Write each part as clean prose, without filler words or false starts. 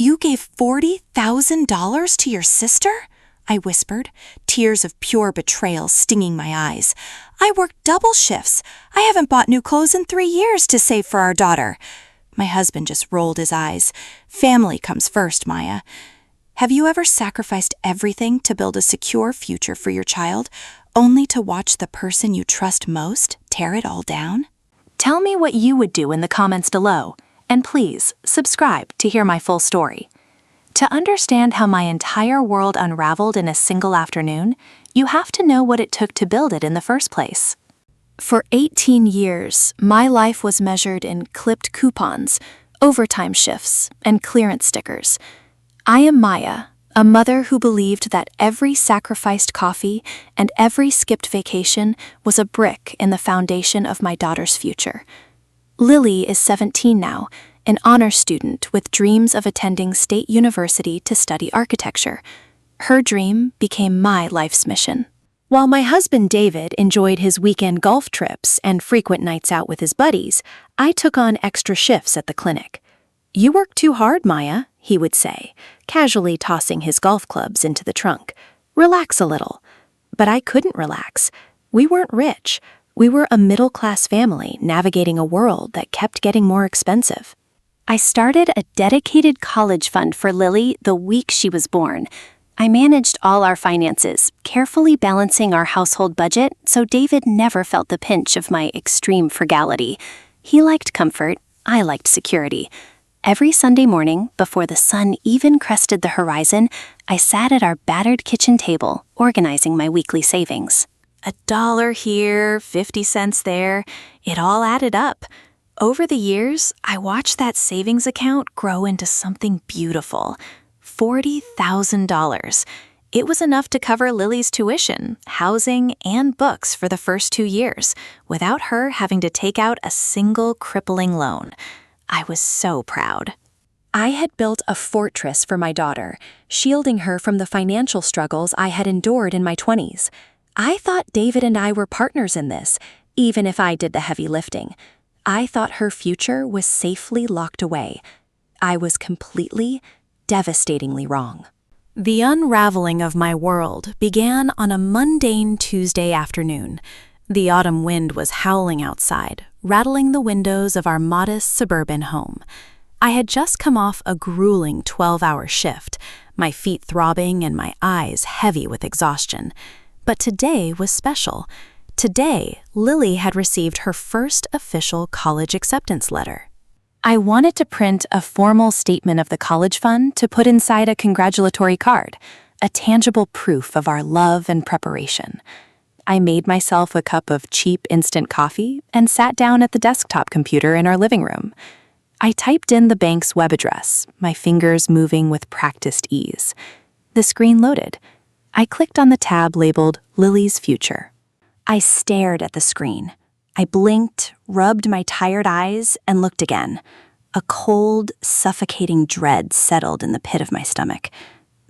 You gave $40,000 to your sister? I whispered, tears of pure betrayal stinging my eyes. I worked double shifts. I haven't bought new clothes in 3 years to save for our daughter. My husband just rolled his eyes. Family comes first, Maya. Have you ever sacrificed everything to build a secure future for your child, only to watch the person you trust most tear it all down? Tell me what you would do in the comments below, and please subscribe to hear my full story. To understand how my entire world unraveled in a single afternoon, you have to know what it took to build it in the first place. For 18 years, my life was measured in clipped coupons, overtime shifts, and clearance stickers. I am Maya, a mother who believed that every sacrificed coffee and every skipped vacation was a brick in the foundation of my daughter's future. Lily is 17 now, an honor student with dreams of attending State University to study architecture. Her dream became my life's mission. While my husband David enjoyed his weekend golf trips and frequent nights out with his buddies, I took on extra shifts at the clinic. "You work too hard, Maya," he would say, casually tossing his golf clubs into the trunk. "Relax a little." But I couldn't relax. We weren't rich. We were a middle-class family navigating a world that kept getting more expensive. I started a dedicated college fund for Lily the week she was born. I managed all our finances, carefully balancing our household budget so David never felt the pinch of my extreme frugality. He liked comfort, I liked security. Every Sunday morning, before the sun even crested the horizon, I sat at our battered kitchen table, organizing my weekly savings. $1 here, 50 cents there, it all added up. Over the years, I watched that savings account grow into something beautiful. $40,000. It was enough to cover Lily's tuition, housing, and books for the first 2 years, without her having to take out a single crippling loan. I was so proud. I had built a fortress for my daughter, shielding her from the financial struggles I had endured in my 20s. I thought David and I were partners in this, even if I did the heavy lifting. I thought her future was safely locked away. I was completely, devastatingly wrong. The unraveling of my world began on a mundane Tuesday afternoon. The autumn wind was howling outside, rattling the windows of our modest suburban home. I had just come off a grueling 12-hour shift, my feet throbbing and my eyes heavy with exhaustion. But today was special. Today, Lily had received her first official college acceptance letter. I wanted to print a formal statement of the college fund to put inside a congratulatory card, a tangible proof of our love and preparation. I made myself a cup of cheap instant coffee and sat down at the desktop computer in our living room. I typed in the bank's web address, my fingers moving with practiced ease. The screen loaded. I clicked on the tab labeled Lily's Future. I stared at the screen. I blinked, rubbed my tired eyes, and looked again. A cold, suffocating dread settled in the pit of my stomach.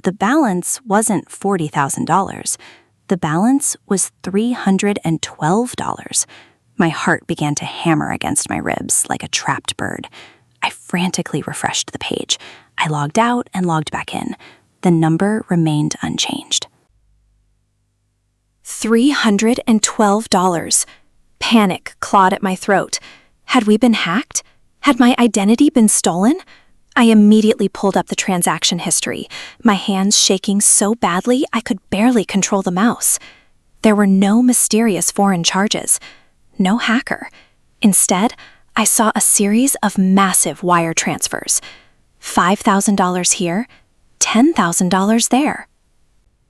The balance wasn't $40,000. The balance was $312. My heart began to hammer against my ribs like a trapped bird. I frantically refreshed the page. I logged out and logged back in. The number remained unchanged. $312. Panic clawed at my throat. Had we been hacked? Had my identity been stolen? I immediately pulled up the transaction history, my hands shaking so badly I could barely control the mouse. There were no mysterious foreign charges, no hacker. Instead, I saw a series of massive wire transfers. $5,000 here, $10,000 there.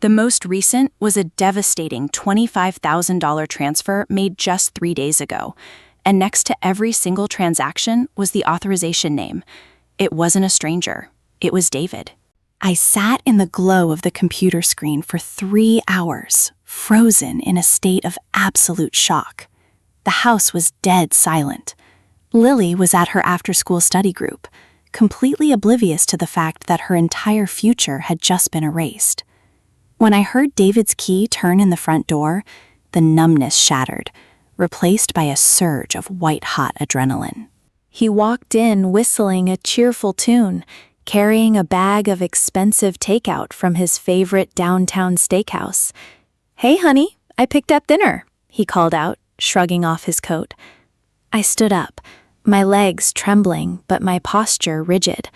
The most recent was a devastating $25,000 transfer made just 3 days ago, and next to every single transaction was the authorization name. It wasn't a stranger. It was David. I sat in the glow of the computer screen for 3 hours, frozen in a state of absolute shock. The house was dead silent. Lily was at her after-school study group, completely oblivious to the fact that her entire future had just been erased. When I heard David's key turn in the front door, the numbness shattered, replaced by a surge of white-hot adrenaline. He walked in whistling a cheerful tune, carrying a bag of expensive takeout from his favorite downtown steakhouse. "Hey, honey, I picked up dinner," he called out, shrugging off his coat. I stood up, my legs trembling but my posture rigid.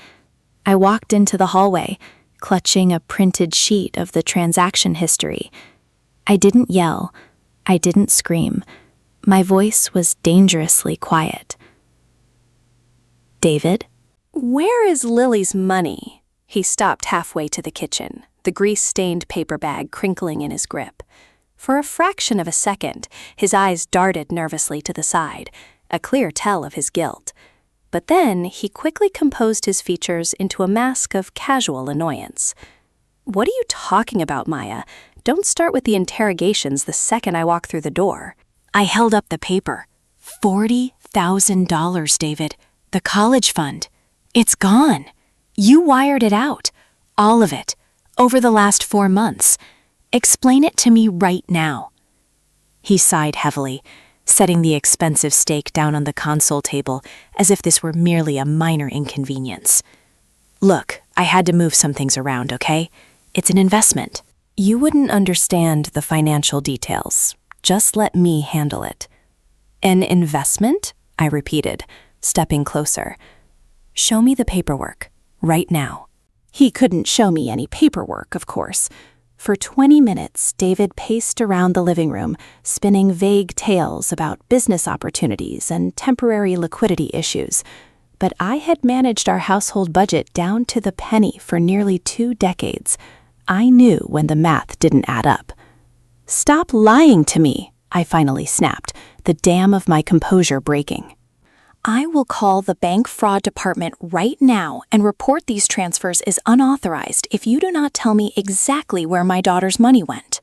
I walked into the hallway, clutching a printed sheet of the transaction history. I didn't yell. I didn't scream. My voice was dangerously quiet. "David?" "Where is Lily's money?" He stopped halfway to the kitchen, the grease-stained paper bag crinkling in his grip. For a fraction of a second, his eyes darted nervously to the side, a clear tell of his guilt. But then he quickly composed his features into a mask of casual annoyance. "What are you talking about, Maya? Don't start with the interrogations the second I walk through the door." I held up the paper. $40,000, David. The college fund. It's gone. You wired it out. All of it. Over the last 4 months. Explain it to me right now. He sighed heavily, setting the expensive steak down on the console table as if this were merely a minor inconvenience. "Look, I had to move some things around, okay? It's an investment." "You wouldn't understand the financial details. Just let me handle it." "An investment?" I repeated, stepping closer. "Show me the paperwork, right now." He couldn't show me any paperwork, of course. For 20 minutes, David paced around the living room, spinning vague tales about business opportunities and temporary liquidity issues. But I had managed our household budget down to the penny for nearly 2 decades. I knew when the math didn't add up. "Stop lying to me," I finally snapped, the dam of my composure breaking. I will call the bank fraud department right now and report these transfers as unauthorized if you do not tell me exactly where my daughter's money went.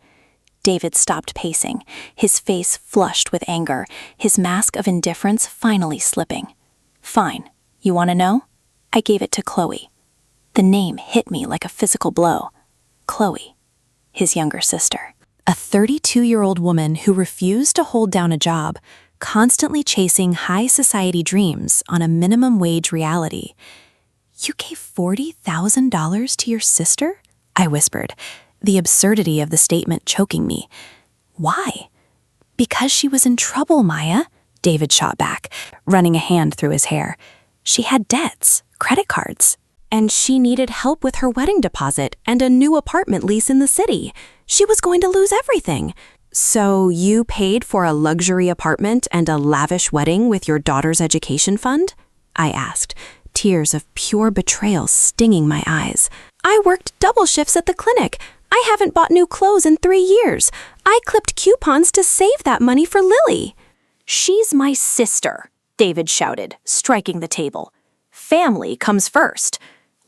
David stopped pacing, his face flushed with anger, his mask of indifference finally slipping. "Fine. You want to know?" I gave it to Chloe. The name hit me like a physical blow. Chloe, his younger sister. A 32-year-old woman who refused to hold down a job, constantly chasing high society dreams on a minimum wage reality. "You gave $40,000 to your sister?" I whispered, the absurdity of the statement choking me. "Why?" "Because she was in trouble, Maya," David shot back, running a hand through his hair. "She had debts, credit cards. And she needed help with her wedding deposit and a new apartment lease in the city. She was going to lose everything. So you paid for a luxury apartment and a lavish wedding with your daughter's education fund?" I asked, tears of pure betrayal stinging my eyes. "I worked double shifts at the clinic. I haven't bought new clothes in 3 years. I clipped coupons to save that money for Lily." "She's my sister," David shouted, striking the table. "Family comes first.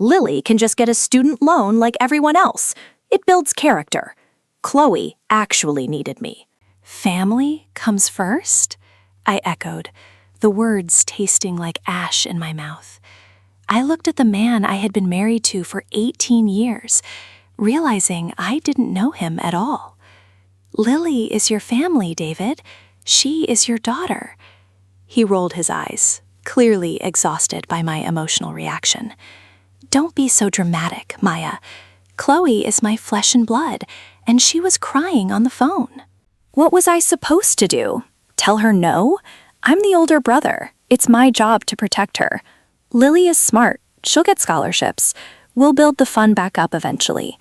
Lily can just get a student loan like everyone else. It builds character. Chloe actually needed me." "Family comes first?" I echoed, the words tasting like ash in my mouth. I looked at the man I had been married to for 18 years, realizing I didn't know him at all. "Lily is your family, David. She is your daughter." He rolled his eyes, clearly exhausted by my emotional reaction. "Don't be so dramatic, Maya. Chloe is my flesh and blood, and she was crying on the phone." What was I supposed to do? Tell her no? I'm the older brother. It's my job to protect her. Lily is smart. She'll get scholarships. We'll build the fund back up eventually.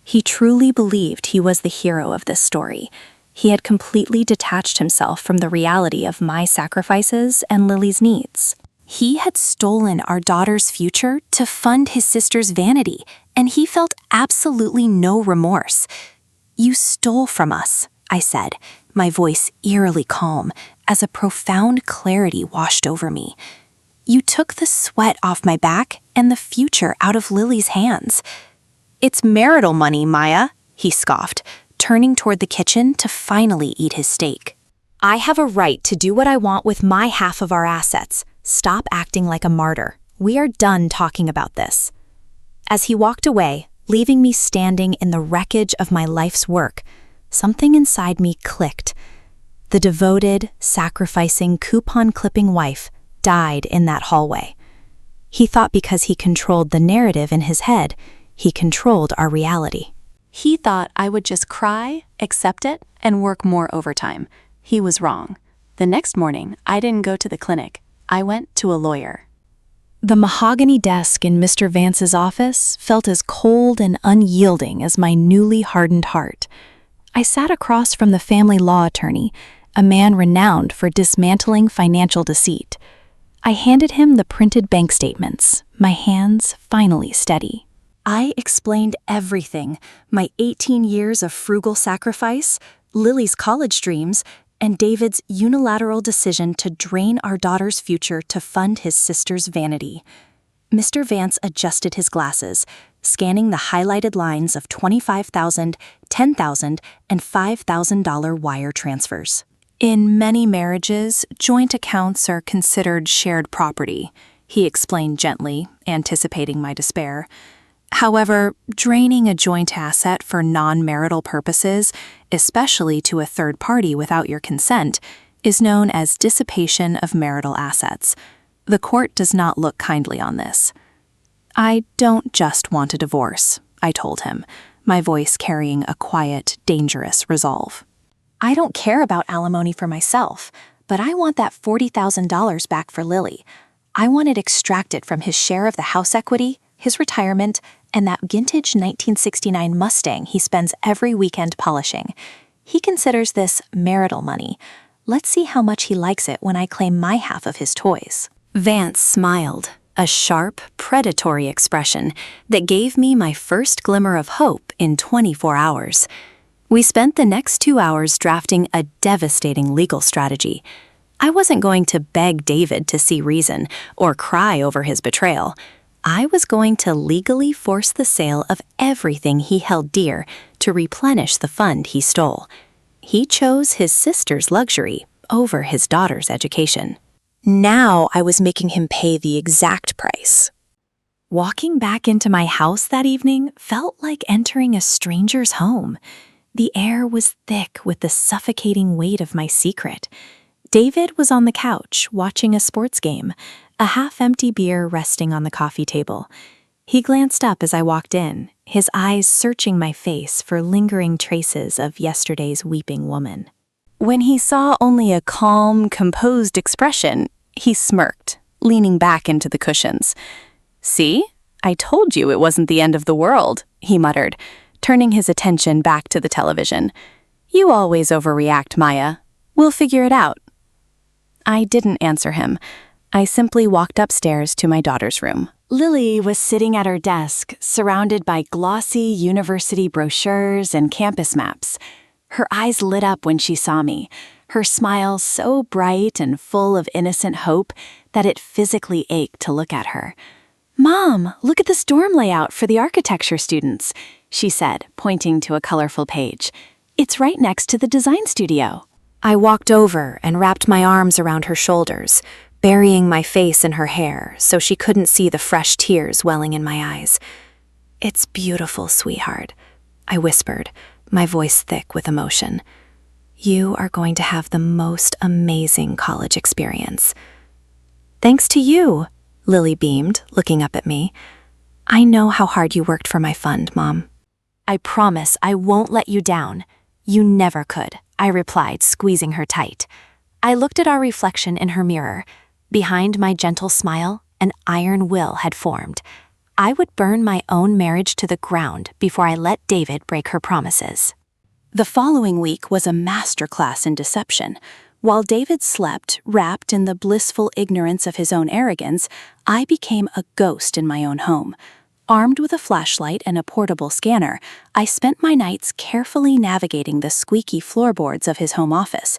He truly believed he was the hero of this story. He had completely detached himself from the reality of my sacrifices and Lily's needs. He had stolen our daughter's future to fund his sister's vanity, and he felt absolutely no remorse. "You stole from us," I said, my voice eerily calm as a profound clarity washed over me. "You took the sweat off my back and the future out of Lily's hands." "It's marital money, Maya," he scoffed, turning toward the kitchen to finally eat his steak. "I have a right to do what I want with my half of our assets. Stop acting like a martyr. We are done talking about this." As he walked away, leaving me standing in the wreckage of my life's work, something inside me clicked. The devoted, sacrificing, coupon-clipping wife died in that hallway. He thought because he controlled the narrative in his head, he controlled our reality. He thought I would just cry, accept it, and work more overtime. He was wrong. The next morning, I didn't go to the clinic. I went to a lawyer. The mahogany desk in Mr. Vance's office felt as cold and unyielding as my newly hardened heart. I sat across from the family law attorney, a man renowned for dismantling financial deceit. I handed him the printed bank statements, my hands finally steady. I explained everything, my 18 years of frugal sacrifice, Lily's college dreams, and David's unilateral decision to drain our daughter's future to fund his sister's vanity. Mr. Vance adjusted his glasses, scanning the highlighted lines of $25,000, $10,000, and $5,000 wire transfers. In many marriages, joint accounts are considered shared property, he explained gently, anticipating my despair. However, draining a joint asset for non-marital purposes, especially to a third party without your consent, is known as dissipation of marital assets. The court does not look kindly on this. I don't just want a divorce, I told him, my voice carrying a quiet, dangerous resolve. I don't care about alimony for myself, but I want that $40,000 back for Lily. I want it extracted from his share of the house equity, his retirement, and that vintage 1969 Mustang he spends every weekend polishing. He considers this marital money. Let's see how much he likes it when I claim my half of his toys. Vance smiled, a sharp, predatory expression that gave me my first glimmer of hope in 24 hours. We spent the next 2 hours drafting a devastating legal strategy. I wasn't going to beg David to see reason or cry over his betrayal. I was going to legally force the sale of everything he held dear to replenish the fund he stole. He chose his sister's luxury over his daughter's education. Now I was making him pay the exact price. Walking back into my house that evening felt like entering a stranger's home. The air was thick with the suffocating weight of my secret. David was on the couch watching a sports game, a half-empty beer resting on the coffee table. He glanced up as I walked in, his eyes searching my face for lingering traces of yesterday's weeping woman. When he saw only a calm, composed expression, he smirked, leaning back into the cushions. "See? I told you it wasn't the end of the world," he muttered, turning his attention back to the television. "You always overreact, Maya. We'll figure it out." I didn't answer him. I simply walked upstairs to my daughter's room. Lily was sitting at her desk, surrounded by glossy university brochures and campus maps. Her eyes lit up when she saw me, her smile so bright and full of innocent hope that it physically ached to look at her. "Mom, look at this dorm layout for the architecture students," she said, pointing to a colorful page. "It's right next to the design studio." I walked over and wrapped my arms around her shoulders, burying my face in her hair so she couldn't see the fresh tears welling in my eyes. "It's beautiful, sweetheart," I whispered, my voice thick with emotion. "You are going to have the most amazing college experience." "Thanks to you," Lily beamed, looking up at me. "I know how hard you worked for my fund, Mom." "I promise I won't let you down. You never could," I replied, squeezing her tight. I looked at our reflection in her mirror. Behind my gentle smile, an iron will had formed. I would burn my own marriage to the ground before I let David break her promises. The following week was a masterclass in deception. While David slept, wrapped in the blissful ignorance of his own arrogance, I became a ghost in my own home. Armed with a flashlight and a portable scanner, I spent my nights carefully navigating the squeaky floorboards of his home office.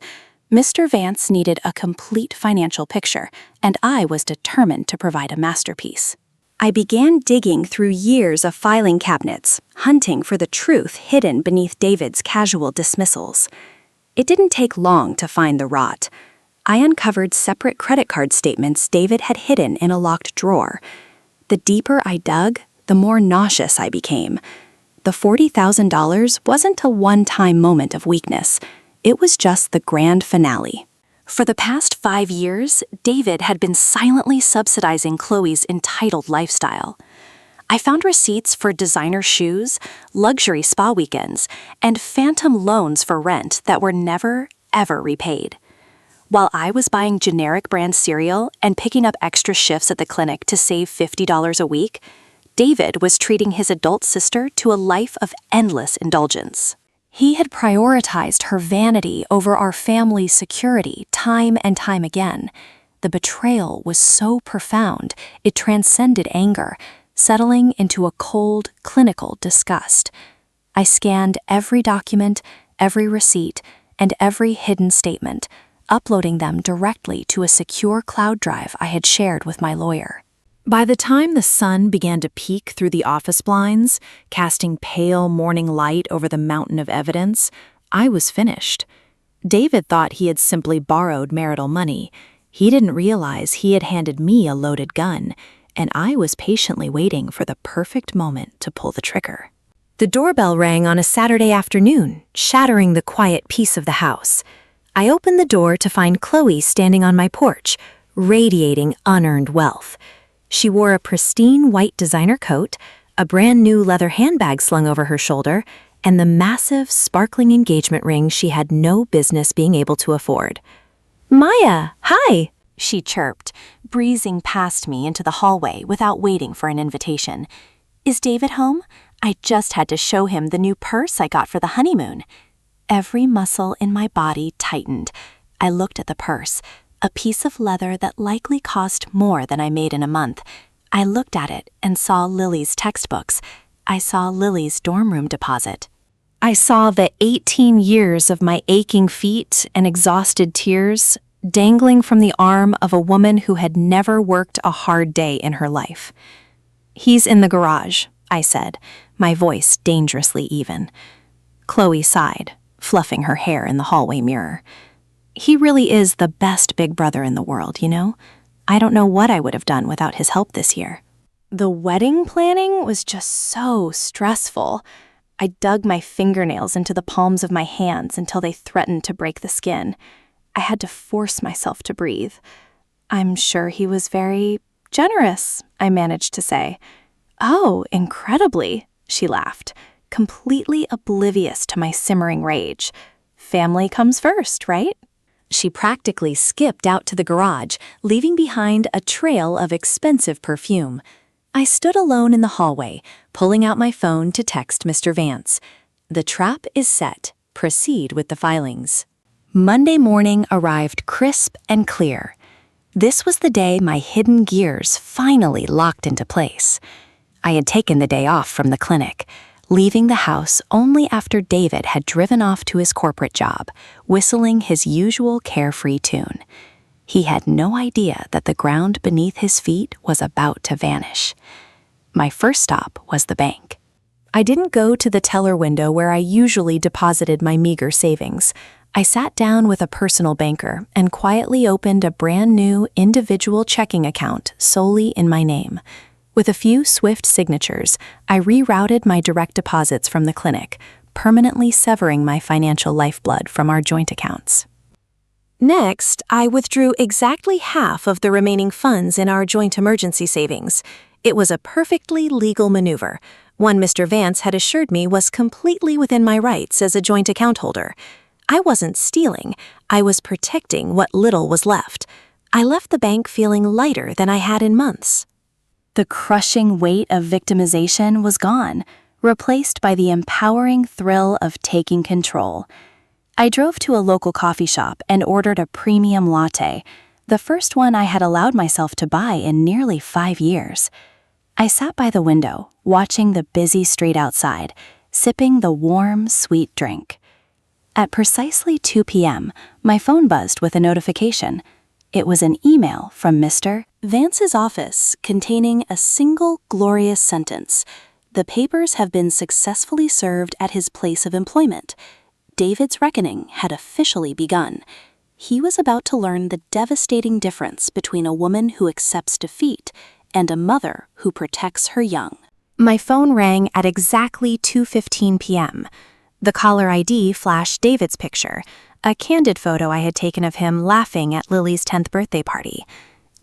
Mr. Vance needed a complete financial picture, and I was determined to provide a masterpiece. I began digging through years of filing cabinets, hunting for the truth hidden beneath David's casual dismissals. It didn't take long to find the rot. I uncovered separate credit card statements David had hidden in a locked drawer. The deeper I dug, the more nauseous I became. The $40,000 wasn't a one-time moment of weakness. It was just the grand finale. For the past 5 years, David had been silently subsidizing Chloe's entitled lifestyle. I found receipts for designer shoes, luxury spa weekends, and phantom loans for rent that were never, ever repaid. While I was buying generic brand cereal and picking up extra shifts at the clinic to save $50 a week, David was treating his adult sister to a life of endless indulgence. He had prioritized her vanity over our family's security time and time again. The betrayal was so profound, it transcended anger, settling into a cold, clinical disgust. I scanned every document, every receipt, and every hidden statement, uploading them directly to a secure cloud drive I had shared with my lawyer. By the time the sun began to peek through the office blinds, casting pale morning light over the mountain of evidence, I was finished. David thought he had simply borrowed marital money. He didn't realize he had handed me a loaded gun, and I was patiently waiting for the perfect moment to pull the trigger. The doorbell rang on a Saturday afternoon, shattering the quiet peace of the house. I opened the door to find Chloe standing on my porch, radiating unearned wealth. She wore a pristine white designer coat, a brand new leather handbag slung over her shoulder, and the massive, sparkling engagement ring she had no business being able to afford. "Maya, hi!" she chirped, breezing past me into the hallway without waiting for an invitation. "Is David home? I just had to show him the new purse I got for the honeymoon." Every muscle in my body tightened. I looked at the purse, a piece of leather that likely cost more than I made in a month. I looked at it and saw Lily's textbooks. I saw Lily's dorm room deposit. I saw the 18 years of my aching feet and exhausted tears dangling from the arm of a woman who had never worked a hard day in her life. "He's in the garage," I said, my voice dangerously even. Chloe sighed, fluffing her hair in the hallway mirror. "He really is the best big brother in the world, you know? I don't know what I would have done without his help this year." The wedding planning was just so stressful. I dug my fingernails into the palms of my hands until they threatened to break the skin. I had to force myself to breathe. "I'm sure he was very generous," I managed to say. "Oh, incredibly," she laughed, completely oblivious to my simmering rage. "Family comes first, right?" She practically skipped out to the garage, leaving behind a trail of expensive perfume. I stood alone in the hallway, pulling out my phone to text Mr. Vance. "The trap is set. Proceed with the filings." Monday morning arrived crisp and clear. This was the day my hidden gears finally locked into place. I had taken the day off from the clinic, leaving the house only after David had driven off to his corporate job, whistling his usual carefree tune. He had no idea that the ground beneath his feet was about to vanish. My first stop was the bank. I didn't go to the teller window where I usually deposited my meager savings. I sat down with a personal banker and quietly opened a brand new individual checking account solely in my name. With a few swift signatures, I rerouted my direct deposits from the clinic, permanently severing my financial lifeblood from our joint accounts. Next, I withdrew exactly half of the remaining funds in our joint emergency savings. It was a perfectly legal maneuver, one Mr. Vance had assured me was completely within my rights as a joint account holder. I wasn't stealing, I was protecting what little was left. I left the bank feeling lighter than I had in months. The crushing weight of victimization was gone, replaced by the empowering thrill of taking control. I drove to a local coffee shop and ordered a premium latte, the first one I had allowed myself to buy in nearly 5 years. I sat by the window, watching the busy street outside, sipping the warm, sweet drink. At precisely 2 p.m., my phone buzzed with a notification. It was an email from Mr. Vance's office containing a single glorious sentence. "The papers have been successfully served at his place of employment." David's reckoning had officially begun. He was about to learn the devastating difference between a woman who accepts defeat and a mother who protects her young. My phone rang at exactly 2:15 p.m. The caller ID flashed David's picture, A candid photo I had taken of him laughing at Lily's 10th birthday party.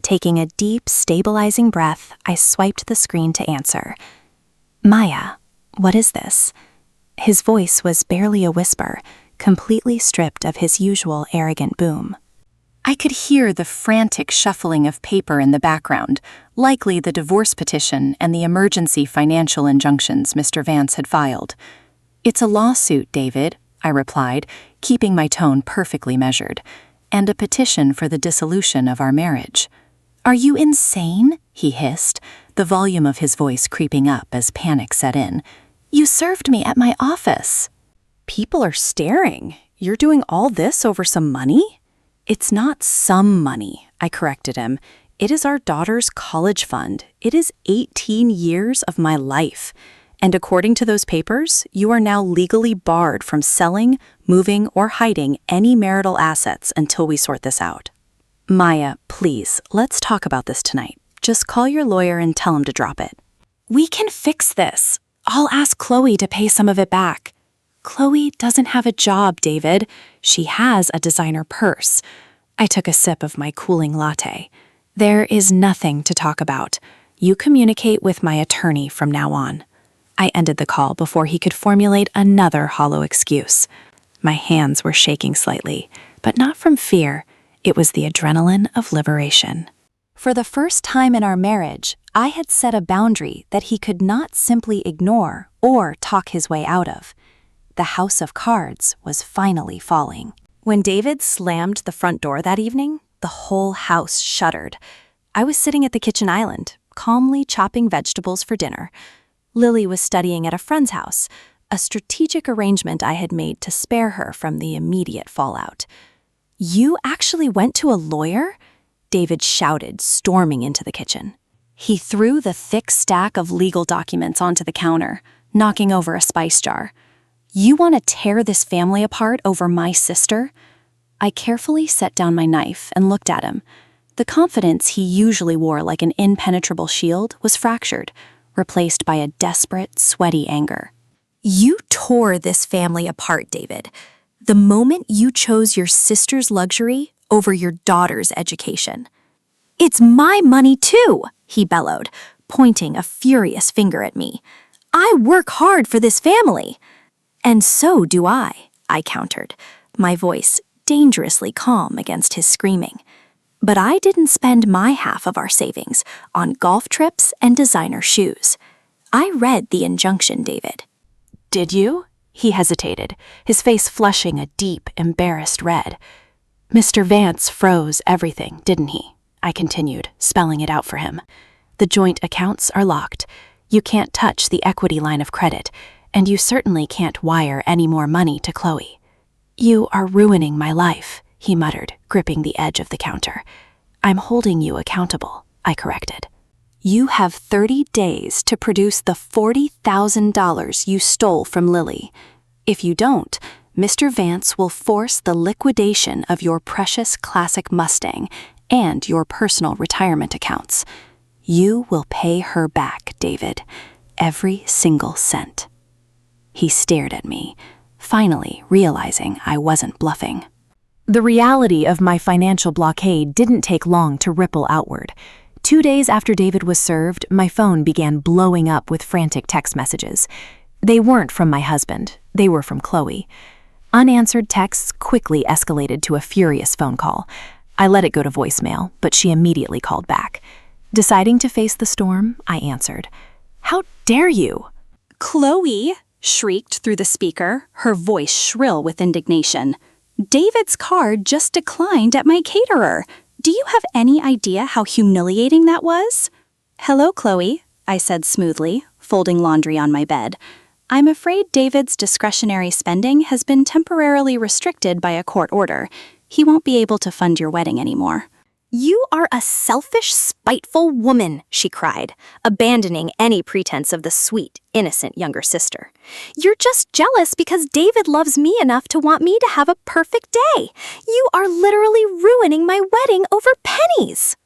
Taking a deep, stabilizing breath, I swiped the screen to answer. Maya, what is this? His voice was barely a whisper, completely stripped of his usual arrogant boom. I could hear the frantic shuffling of paper in the background, likely the divorce petition and the emergency financial injunctions Mr. Vance had filed. It's a lawsuit, David, I replied, keeping my tone perfectly measured, and a petition for the dissolution of our marriage. Are you insane? He hissed, the volume of his voice creeping up as panic set in. You served me at my office. People are staring. You're doing all this over some money? It's not some money, I corrected him. It is our daughter's college fund. It is 18 years of my life. And according to those papers, you are now legally barred from selling, moving, or hiding any marital assets until we sort this out. Maya, please, let's talk about this tonight. Just call your lawyer and tell him to drop it. We can fix this. I'll ask Chloe to pay some of it back. Chloe doesn't have a job, David. She has a designer purse. I took a sip of my cooling latte. There is nothing to talk about. You communicate with my attorney from now on. I ended the call before he could formulate another hollow excuse. My hands were shaking slightly, but not from fear. It was the adrenaline of liberation. For the first time in our marriage, I had set a boundary that he could not simply ignore or talk his way out of. The house of cards was finally falling. When David slammed the front door that evening, the whole house shuddered. I was sitting at the kitchen island, calmly chopping vegetables for dinner. Lily was studying at a friend's house, a strategic arrangement I had made to spare her from the immediate fallout. You actually went to a lawyer? David shouted, storming into the kitchen. He threw the thick stack of legal documents onto the counter, knocking over a spice jar. You want to tear this family apart over my sister? I carefully set down my knife and looked at him. The confidence he usually wore like an impenetrable shield was fractured, replaced by a desperate, sweaty anger. You tore this family apart, David. The moment you chose your sister's luxury over your daughter's education. It's my money too, he bellowed, pointing a furious finger at me. I work hard for this family. And so do I countered, my voice dangerously calm against his screaming. But I didn't spend my half of our savings on golf trips and designer shoes. I read the injunction, David. Did you? He hesitated, his face flushing a deep, embarrassed red. Mr. Vance froze everything, didn't he? I continued, spelling it out for him. The joint accounts are locked. You can't touch the equity line of credit, and you certainly can't wire any more money to Chloe. You are ruining my life, he muttered, gripping the edge of the counter. I'm holding you accountable, I corrected. You have 30 days to produce the $40,000 you stole from Lily. If you don't, Mr. Vance will force the liquidation of your precious classic Mustang and your personal retirement accounts. You will pay her back, David, every single cent. He stared at me, finally realizing I wasn't bluffing. The reality of my financial blockade didn't take long to ripple outward. 2 days after David was served, my phone began blowing up with frantic text messages. They weren't from my husband, they were from Chloe. Unanswered texts quickly escalated to a furious phone call. I let it go to voicemail, but she immediately called back. Deciding to face the storm, I answered. How dare you? Chloe shrieked through the speaker, her voice shrill with indignation. David's card just declined at my caterer. Do you have any idea how humiliating that was? Hello, Chloe, I said smoothly, folding laundry on my bed. I'm afraid David's discretionary spending has been temporarily restricted by a court order. He won't be able to fund your wedding anymore. You are a selfish, spiteful woman, she cried, abandoning any pretense of the sweet, innocent younger sister. You're just jealous because David loves me enough to want me to have a perfect day. You are literally ruining my wedding over pennies.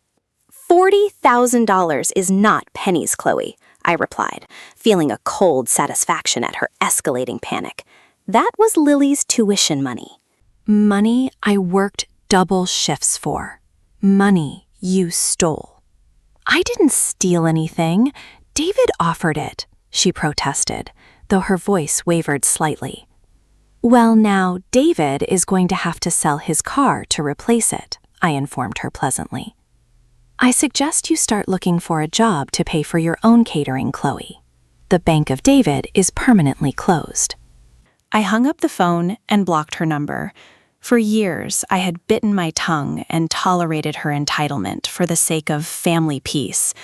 $40,000 is not pennies, Chloe, I replied, feeling a cold satisfaction at her escalating panic. That was Lily's tuition money. Money I worked double shifts for. Money you stole. I didn't steal anything. David offered it, she protested, though her voice wavered slightly. Well, now David is going to have to sell his car to replace it, I informed her pleasantly. I suggest you start looking for a job to pay for your own catering, Chloe. The Bank of David is permanently closed. I hung up the phone and blocked her number. For years, I had bitten my tongue and tolerated her entitlement for the sake of family peace.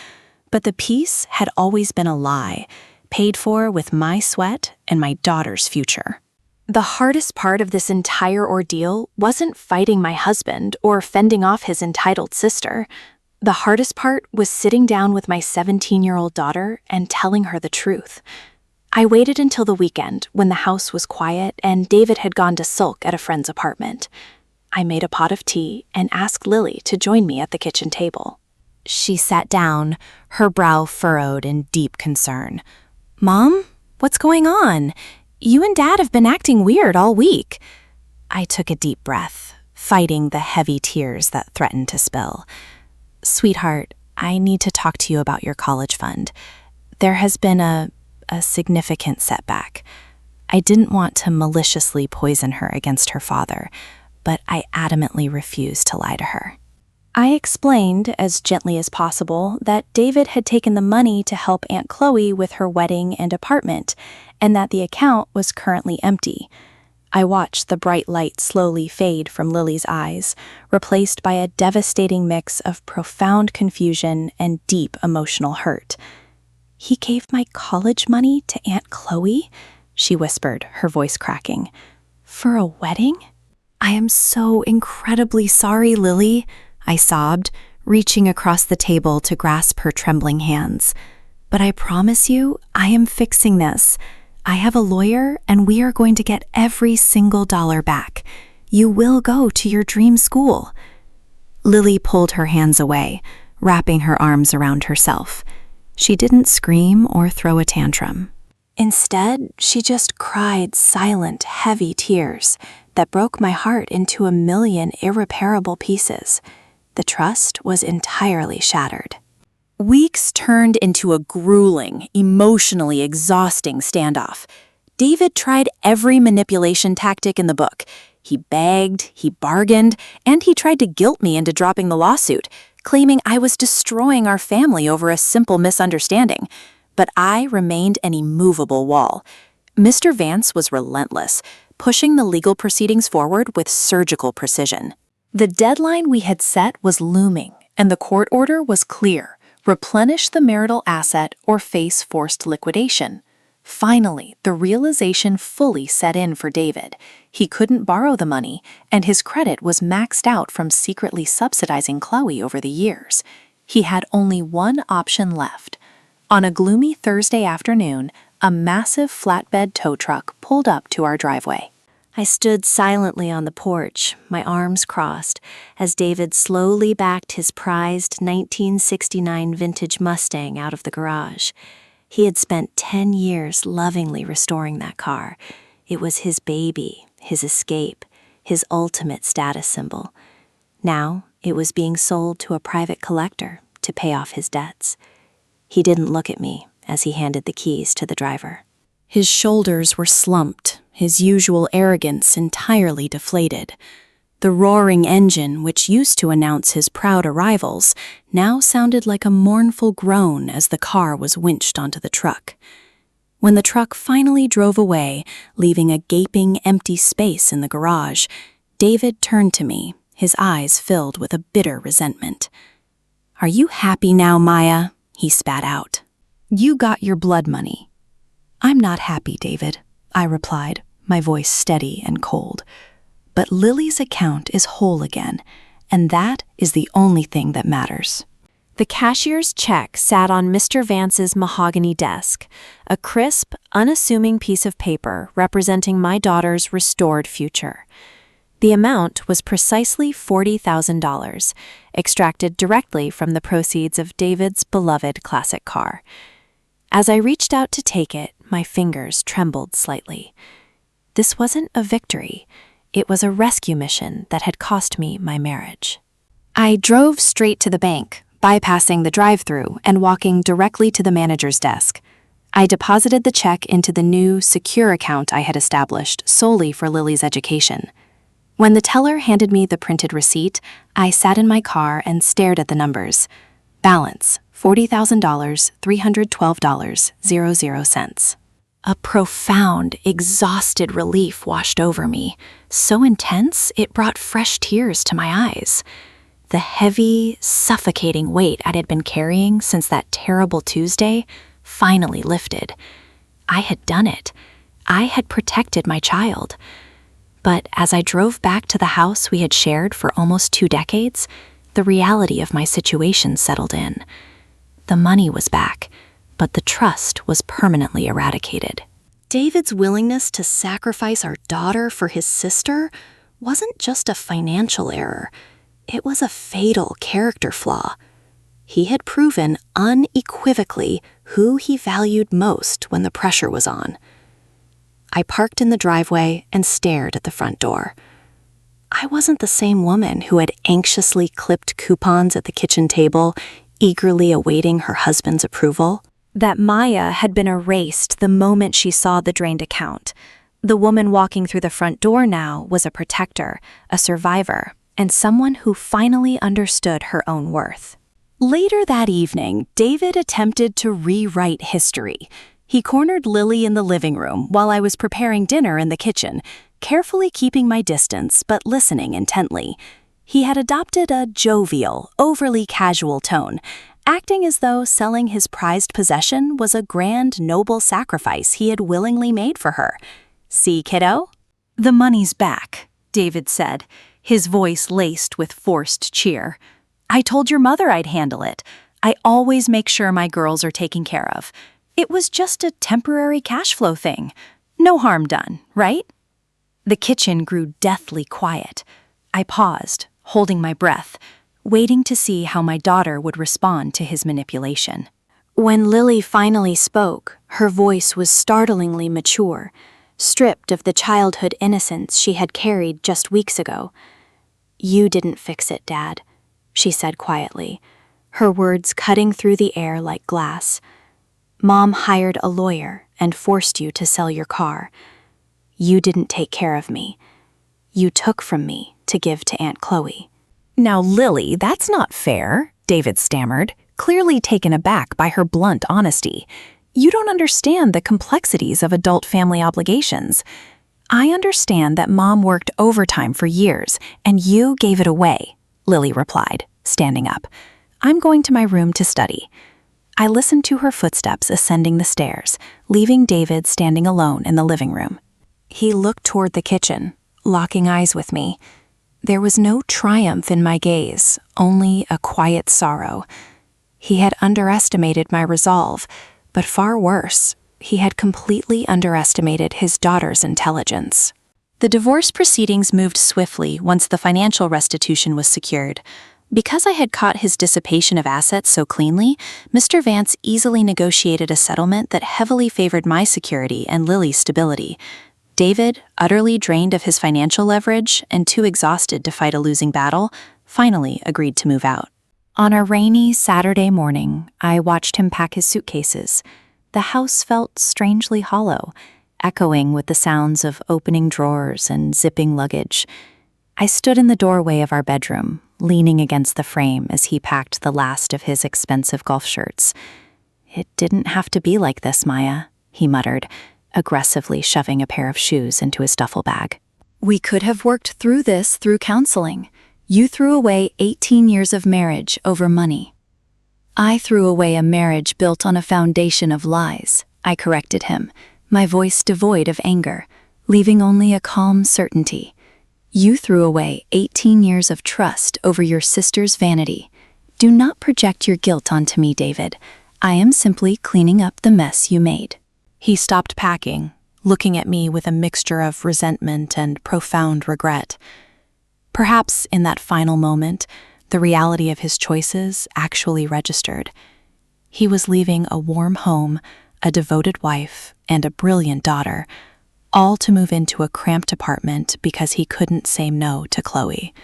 But the peace had always been a lie, paid for with my sweat and my daughter's future. The hardest part of this entire ordeal wasn't fighting my husband or fending off his entitled sister. The hardest part was sitting down with my 17-year-old daughter and telling her the truth. I waited until the weekend when the house was quiet and David had gone to sulk at a friend's apartment. I made a pot of tea and asked Lily to join me at the kitchen table. She sat down, her brow furrowed in deep concern. "Mom, what's going on? You and Dad have been acting weird all week." I took a deep breath, fighting the heavy tears that threatened to spill. "Sweetheart, I need to talk to you about your college fund. There has been a significant setback. I didn't want to maliciously poison her against her father, but I adamantly refused to lie to her." I explained, as gently as possible, that David had taken the money to help Aunt Chloe with her wedding and apartment, and that the account was currently empty. I watched the bright light slowly fade from Lily's eyes, replaced by a devastating mix of profound confusion and deep emotional hurt. "He gave my college money to Aunt Chloe?" she whispered, her voice cracking. "For a wedding?" "I am so incredibly sorry, Lily," I sobbed, reaching across the table to grasp her trembling hands. "But I promise you, I am fixing this. I have a lawyer, and we are going to get every single dollar back. You will go to your dream school." Lily pulled her hands away, wrapping her arms around herself. She didn't scream or throw a tantrum. Instead, she just cried silent, heavy tears that broke my heart into a million irreparable pieces. The trust was entirely shattered. Weeks turned into a grueling, emotionally exhausting standoff. David tried every manipulation tactic in the book. He begged, he bargained, and he tried to guilt me into dropping the lawsuit, claiming I was destroying our family over a simple misunderstanding. But I remained an immovable wall. Mr. Vance was relentless, pushing the legal proceedings forward with surgical precision. The deadline we had set was looming, and the court order was clear: replenish the marital asset or face forced liquidation. Finally, the realization fully set in for David. He couldn't borrow the money, and his credit was maxed out from secretly subsidizing Chloe over the years. He had only one option left. On a gloomy Thursday afternoon, a massive flatbed tow truck pulled up to our driveway. I stood silently on the porch, my arms crossed, as David slowly backed his prized 1969 vintage Mustang out of the garage. He had spent 10 years lovingly restoring that car. It was his baby, his escape, his ultimate status symbol. Now it was being sold to a private collector to pay off his debts. He didn't look at me as he handed the keys to the driver. His shoulders were slumped, his usual arrogance entirely deflated. The roaring engine, which used to announce his proud arrivals, now sounded like a mournful groan as the car was winched onto the truck. When the truck finally drove away, leaving a gaping, empty space in the garage, David turned to me, his eyes filled with a bitter resentment. "Are you happy now, Maya?" he spat out. "You got your blood money." "I'm not happy, David," I replied, my voice steady and cold. "But Lily's account is whole again, and that is the only thing that matters." The cashier's check sat on Mr. Vance's mahogany desk, a crisp, unassuming piece of paper representing my daughter's restored future. The amount was precisely $40,000, extracted directly from the proceeds of David's beloved classic car. As I reached out to take it, my fingers trembled slightly. This wasn't a victory. It was a rescue mission that had cost me my marriage. I drove straight to the bank, bypassing the drive-thru and walking directly to the manager's desk. I deposited the check into the new, secure account I had established solely for Lily's education. When the teller handed me the printed receipt, I sat in my car and stared at the numbers. Balance, $40,000, $312.00. A profound, exhausted relief washed over me, so intense it brought fresh tears to my eyes. The heavy, suffocating weight I had been carrying since that terrible Tuesday finally lifted. I had done it. I had protected my child. But as I drove back to the house we had shared for almost 2 decades, the reality of my situation settled in. The money was back, but the trust was permanently eradicated. David's willingness to sacrifice our daughter for his sister wasn't just a financial error. It was a fatal character flaw. He had proven unequivocally who he valued most when the pressure was on. I parked in the driveway and stared at the front door. I wasn't the same woman who had anxiously clipped coupons at the kitchen table, eagerly awaiting her husband's approval. That Maya had been erased the moment she saw the drained account. The woman walking through the front door now was a protector, a survivor, and someone who finally understood her own worth. Later that evening, David attempted to rewrite history. He cornered Lily in the living room while I was preparing dinner in the kitchen, carefully keeping my distance but listening intently. He had adopted a jovial, overly casual tone, acting as though selling his prized possession was a grand, noble sacrifice he had willingly made for her. "See, kiddo?" "The money's back," David said, his voice laced with forced cheer. "I told your mother I'd handle it. I always make sure my girls are taken care of. It was just a temporary cash flow thing. No harm done, right?" The kitchen grew deathly quiet. I paused, holding my breath, waiting to see how my daughter would respond to his manipulation. When Lily finally spoke, her voice was startlingly mature, stripped of the childhood innocence she had carried just weeks ago. "You didn't fix it, Dad," she said quietly, her words cutting through the air like glass. "Mom hired a lawyer and forced you to sell your car. You didn't take care of me. You took from me to give to Aunt Chloe." "Now, Lily, that's not fair," David stammered, clearly taken aback by her blunt honesty. "You don't understand the complexities of adult family obligations. I understand that Mom worked overtime for years, and you gave it away," Lily replied, standing up. "I'm going to my room to study." I listened to her footsteps ascending the stairs, leaving David standing alone in the living room. He looked toward the kitchen, locking eyes with me. There was no triumph in my gaze, only a quiet sorrow. He had underestimated my resolve, but far worse, he had completely underestimated his daughter's intelligence. The divorce proceedings moved swiftly once the financial restitution was secured. Because I had caught his dissipation of assets so cleanly, Mr. Vance easily negotiated a settlement that heavily favored my security and Lily's stability. David, utterly drained of his financial leverage and too exhausted to fight a losing battle, finally agreed to move out. On a rainy Saturday morning, I watched him pack his suitcases. The house felt strangely hollow, echoing with the sounds of opening drawers and zipping luggage. I stood in the doorway of our bedroom, leaning against the frame as he packed the last of his expensive golf shirts. "It didn't have to be like this, Maya," he muttered, aggressively shoving a pair of shoes into his duffel bag. "We could have worked through this through counseling. You threw away 18 years of marriage over money." "I threw away a marriage built on a foundation of lies," I corrected him, my voice devoid of anger, leaving only a calm certainty. "You threw away 18 years of trust over your sister's vanity. Do not project your guilt onto me, David. I am simply cleaning up the mess you made." He stopped packing, looking at me with a mixture of resentment and profound regret. Perhaps in that final moment, the reality of his choices actually registered. He was leaving a warm home, a devoted wife, and a brilliant daughter, all to move into a cramped apartment because he couldn't say no to Chloe.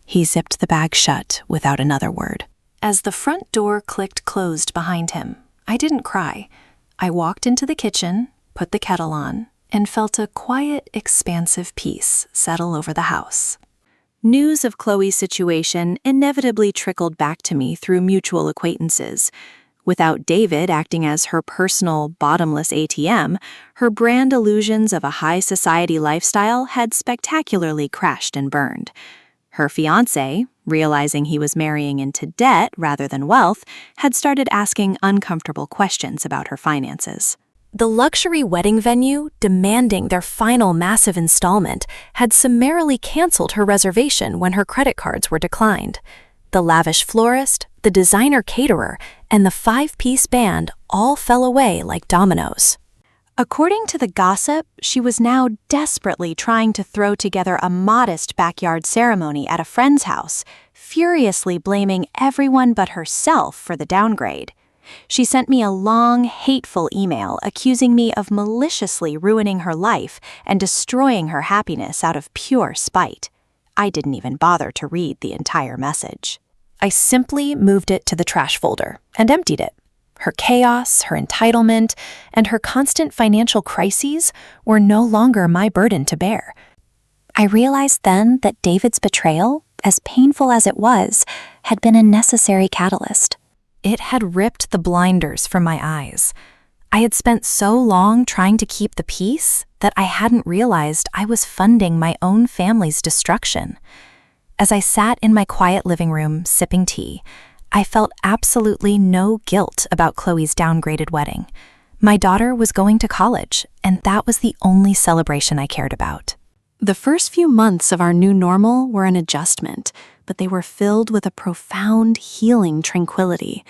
He zipped the bag shut without another word. As the front door clicked closed behind him, I didn't cry. I walked into the kitchen, put the kettle on, and felt a quiet, expansive peace settle over the house. News of Chloe's situation inevitably trickled back to me through mutual acquaintances. Without David acting as her personal, bottomless ATM, her brand illusions of a high society lifestyle had spectacularly crashed and burned. Her fiancé, realizing he was marrying into debt rather than wealth, had started asking uncomfortable questions about her finances. The luxury wedding venue, demanding their final massive installment, had summarily canceled her reservation when her credit cards were declined. The lavish florist, the designer caterer, and the 5-piece band all fell away like dominoes. According to the gossip, she was now desperately trying to throw together a modest backyard ceremony at a friend's house, furiously blaming everyone but herself for the downgrade. She sent me a long, hateful email accusing me of maliciously ruining her life and destroying her happiness out of pure spite. I didn't even bother to read the entire message. I simply moved it to the trash folder and emptied it. Her chaos, her entitlement, and her constant financial crises were no longer my burden to bear. I realized then that David's betrayal, as painful as it was, had been a necessary catalyst. It had ripped the blinders from my eyes. I had spent so long trying to keep the peace that I hadn't realized I was funding my own family's destruction. As I sat in my quiet living room sipping tea, I felt absolutely no guilt about Chloe's downgraded wedding. My daughter was going to college, and that was the only celebration I cared about. The first few months of our new normal were an adjustment, but they were filled with a profound, healing tranquility.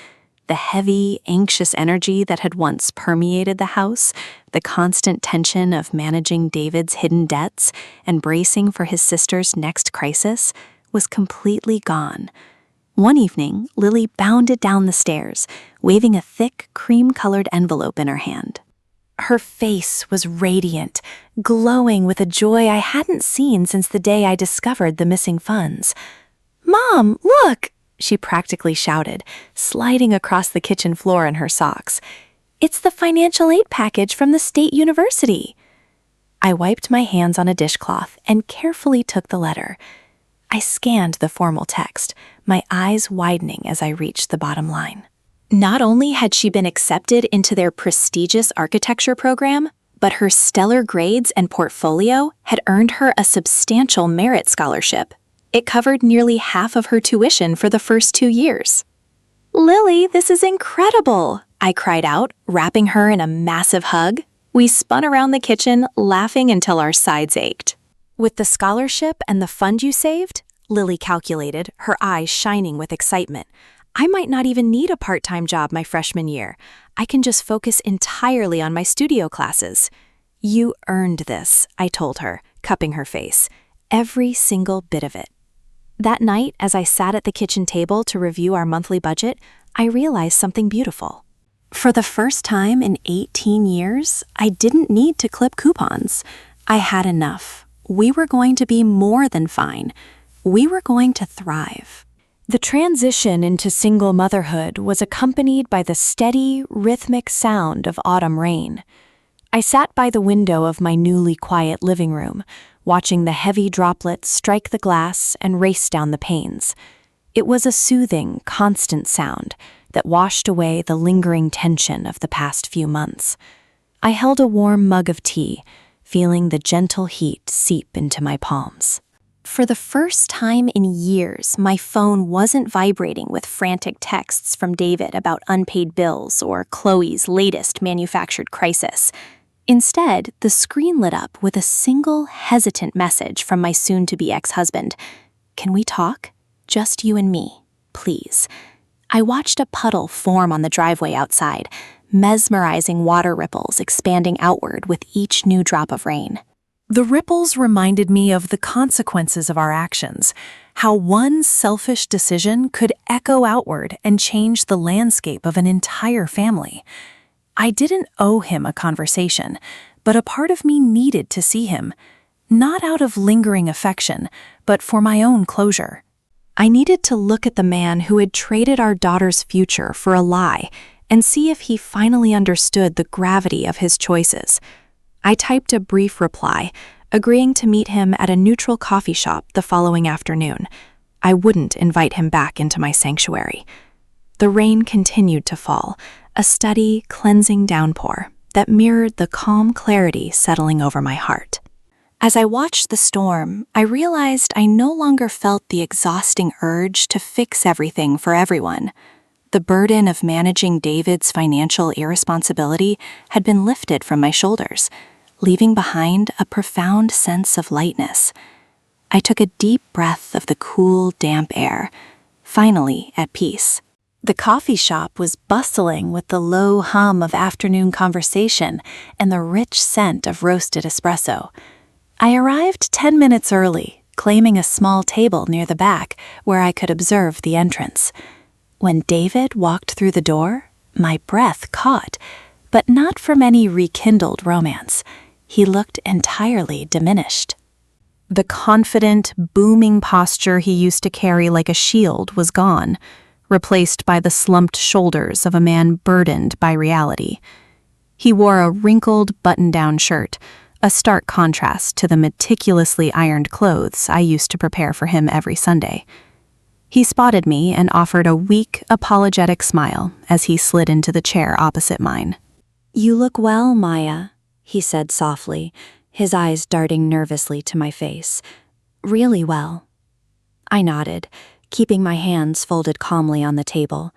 The heavy, anxious energy that had once permeated the house, the constant tension of managing David's hidden debts and bracing for his sister's next crisis, was completely gone. One evening, Lily bounded down the stairs, waving a thick, cream-colored envelope in her hand. Her face was radiant, glowing with a joy I hadn't seen since the day I discovered the missing funds. "Mom, look!" she practically shouted, sliding across the kitchen floor in her socks. "It's the financial aid package from the state university." I wiped my hands on a dishcloth and carefully took the letter. I scanned the formal text, my eyes widening as I reached the bottom line. Not only had she been accepted into their prestigious architecture program, but her stellar grades and portfolio had earned her a substantial merit scholarship. It covered nearly half of her tuition for the first 2 years. "Lily, this is incredible!" I cried out, wrapping her in a massive hug. We spun around the kitchen, laughing until our sides ached. "With the scholarship and the fund you saved," Lily calculated, her eyes shining with excitement, "I might not even need a part-time job my freshman year. I can just focus entirely on my studio classes." "You earned this," I told her, cupping her face. "Every single bit of it." That night, as I sat at the kitchen table to review our monthly budget, I realized something beautiful. For the first time in 18 years, I didn't need to clip coupons. I had enough. We were going to be more than fine. We were going to thrive. The transition into single motherhood was accompanied by the steady, rhythmic sound of autumn rain. I sat by the window of my newly quiet living room, watching the heavy droplets strike the glass and race down the panes. It was a soothing, constant sound that washed away the lingering tension of the past few months. I held a warm mug of tea, feeling the gentle heat seep into my palms. For the first time in years, my phone wasn't vibrating with frantic texts from David about unpaid bills or Chloe's latest manufactured crisis. Instead, the screen lit up with a single hesitant message from my soon-to-be ex-husband. "Can we talk? Just you and me, please." I watched a puddle form on the driveway outside, mesmerizing water ripples expanding outward with each new drop of rain. The ripples reminded me of the consequences of our actions, how one selfish decision could echo outward and change the landscape of an entire family. I didn't owe him a conversation, but a part of me needed to see him, not out of lingering affection, but for my own closure. I needed to look at the man who had traded our daughter's future for a lie and see if he finally understood the gravity of his choices. I typed a brief reply, agreeing to meet him at a neutral coffee shop the following afternoon. I wouldn't invite him back into my sanctuary. The rain continued to fall, a steady, cleansing downpour that mirrored the calm clarity settling over my heart. As I watched the storm, I realized I no longer felt the exhausting urge to fix everything for everyone. The burden of managing David's financial irresponsibility had been lifted from my shoulders, leaving behind a profound sense of lightness. I took a deep breath of the cool, damp air, finally at peace. The coffee shop was bustling with the low hum of afternoon conversation and the rich scent of roasted espresso. I arrived 10 minutes early, claiming a small table near the back where I could observe the entrance. When David walked through the door, my breath caught, but not from any rekindled romance. He looked entirely diminished. The confident, booming posture he used to carry like a shield was gone, replaced by the slumped shoulders of a man burdened by reality. He wore a wrinkled button-down shirt, a stark contrast to the meticulously ironed clothes I used to prepare for him every Sunday. He spotted me and offered a weak, apologetic smile as he slid into the chair opposite mine. "You look well, Maya," he said softly, his eyes darting nervously to my face. "Really well." I nodded, keeping my hands folded calmly on the table.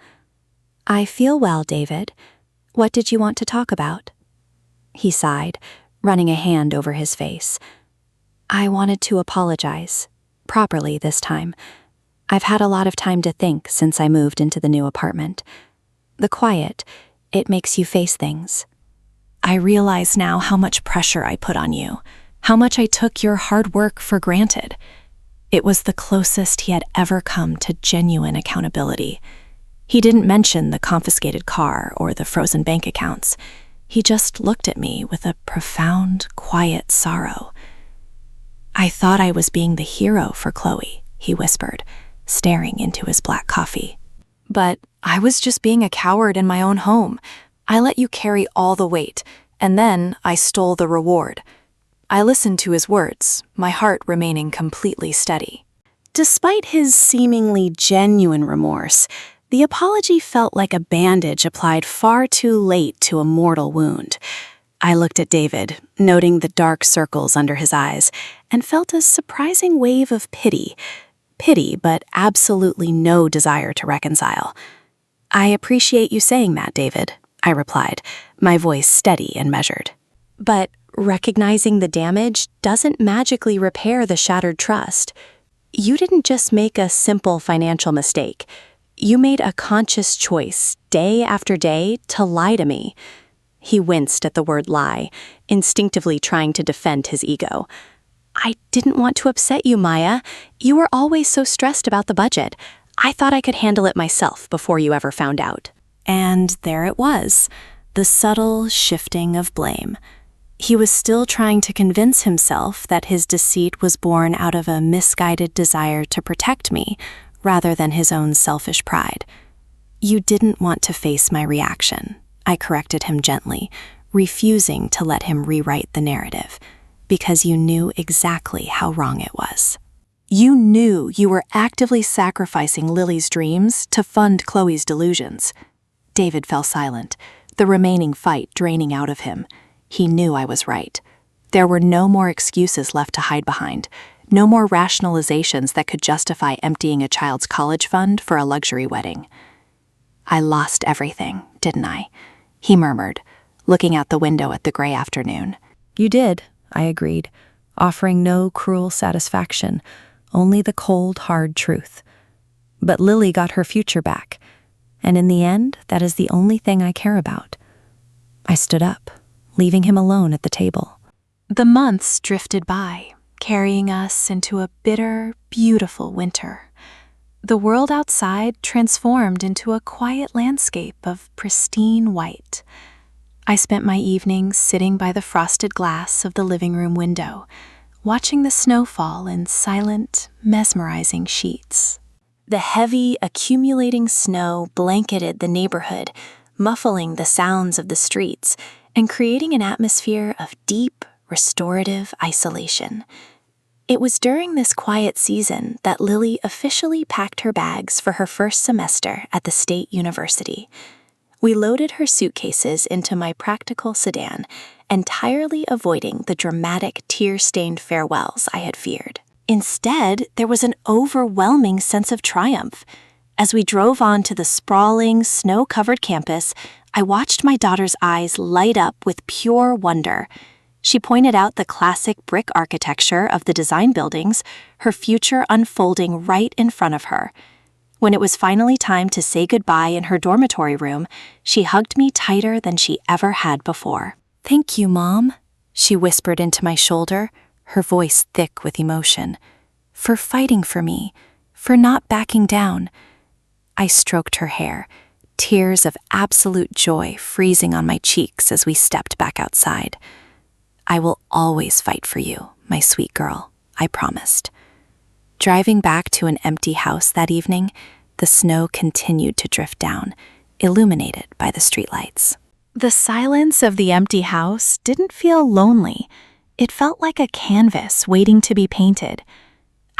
"I feel well, David. What did you want to talk about?" He sighed, running a hand over his face. "I wanted to apologize, properly this time. I've had a lot of time to think since I moved into the new apartment. The quiet, it makes you face things." I realize now how much pressure I put on you, how much I took your hard work for granted. It was the closest he had ever come to genuine accountability. He didn't mention the confiscated car or the frozen bank accounts. He just looked at me with a profound, quiet sorrow. "I thought I was being the hero for Chloe," he whispered, staring into his black coffee. "But I was just being a coward in my own home. I let you carry all the weight, and then I stole the reward." I listened to his words, my heart remaining completely steady. Despite his seemingly genuine remorse, the apology felt like a bandage applied far too late to a mortal wound. I looked at David, noting the dark circles under his eyes, and felt a surprising wave of pity. Pity, but absolutely no desire to reconcile. "I appreciate you saying that, David," I replied, my voice steady and measured. "But recognizing the damage doesn't magically repair the shattered trust. You didn't just make a simple financial mistake. You made a conscious choice, day after day, to lie to me." He winced at the word lie, instinctively trying to defend his ego. "I didn't want to upset you, Maya. You were always so stressed about the budget. I thought I could handle it myself before you ever found out." And there it was, the subtle shifting of blame. He was still trying to convince himself that his deceit was born out of a misguided desire to protect me, rather than his own selfish pride. "You didn't want to face my reaction," I corrected him gently, refusing to let him rewrite the narrative, "because you knew exactly how wrong it was. You knew you were actively sacrificing Lily's dreams to fund Chloe's delusions." David fell silent, the remaining fight draining out of him. He knew I was right. There were no more excuses left to hide behind, no more rationalizations that could justify emptying a child's college fund for a luxury wedding. "I lost everything, didn't I?" he murmured, looking out the window at the gray afternoon. "You did," I agreed, offering no cruel satisfaction, only the cold, hard truth. "But Lily got her future back, and in the end, that is the only thing I care about." I stood up, leaving him alone at the table. The months drifted by, carrying us into a bitter, beautiful winter. The world outside transformed into a quiet landscape of pristine white. I spent my evenings sitting by the frosted glass of the living room window, watching the snow fall in silent, mesmerizing sheets. The heavy, accumulating snow blanketed the neighborhood, muffling the sounds of the streets and creating an atmosphere of deep, restorative isolation. It was during this quiet season that Lily officially packed her bags for her first semester at the state university. We loaded her suitcases into my practical sedan, entirely avoiding the dramatic tear-stained farewells I had feared. Instead, there was an overwhelming sense of triumph. As we drove on to the sprawling, snow-covered campus, I watched my daughter's eyes light up with pure wonder. She pointed out the classic brick architecture of the design buildings, her future unfolding right in front of her. When it was finally time to say goodbye in her dormitory room, she hugged me tighter than she ever had before. "Thank you, Mom," she whispered into my shoulder, her voice thick with emotion. "For fighting for me, for not backing down." I stroked her hair, tears of absolute joy freezing on my cheeks as we stepped back outside. "I will always fight for you, my sweet girl," I promised. Driving back to an empty house that evening, the snow continued to drift down, illuminated by the streetlights. The silence of the empty house didn't feel lonely. It felt like a canvas waiting to be painted.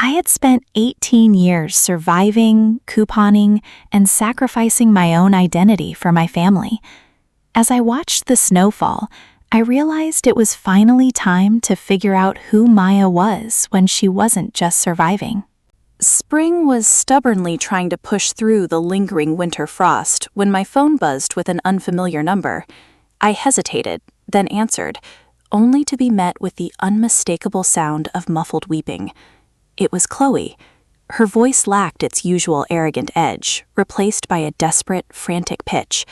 I had spent 18 years surviving, couponing, and sacrificing my own identity for my family. As I watched the snow fall, I realized it was finally time to figure out who Maya was when she wasn't just surviving. Spring was stubbornly trying to push through the lingering winter frost when my phone buzzed with an unfamiliar number. I hesitated, then answered, only to be met with the unmistakable sound of muffled weeping. It was Chloe. Her voice lacked its usual arrogant edge, replaced by a desperate, frantic pitch.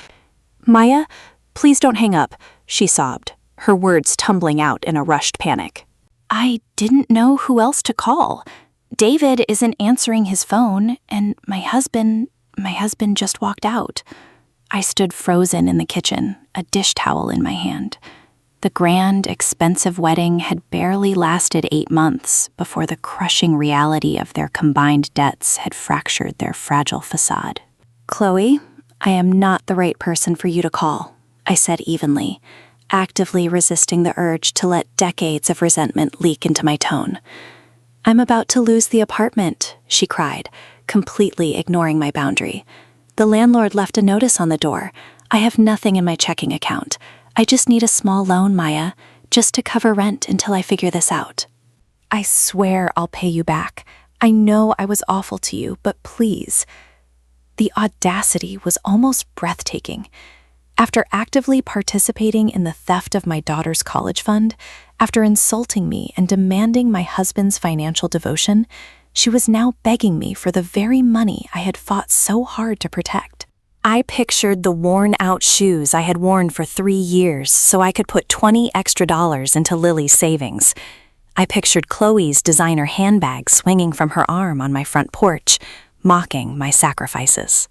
"Maya, please don't hang up," she sobbed, her words tumbling out in a rushed panic. "I didn't know who else to call. David isn't answering his phone, and my husband just walked out." I stood frozen in the kitchen, a dish towel in my hand. The grand, expensive wedding had barely lasted 8 months before the crushing reality of their combined debts had fractured their fragile facade. "Chloe, I am not the right person for you to call," I said evenly, actively resisting the urge to let decades of resentment leak into my tone. "I'm about to lose the apartment," she cried, completely ignoring my boundary. "The landlord left a notice on the door. I have nothing in my checking account. I just need a small loan, Maya, just to cover rent until I figure this out." "I swear I'll pay you back. I know I was awful to you, but please." The audacity was almost breathtaking. After actively participating in the theft of my daughter's college fund, after insulting me and demanding my husband's financial devotion, she was now begging me for the very money I had fought so hard to protect. I pictured the worn-out shoes I had worn for 3 years so I could put $20 extra into Lily's savings. I pictured Chloe's designer handbag swinging from her arm on my front porch, mocking my sacrifices.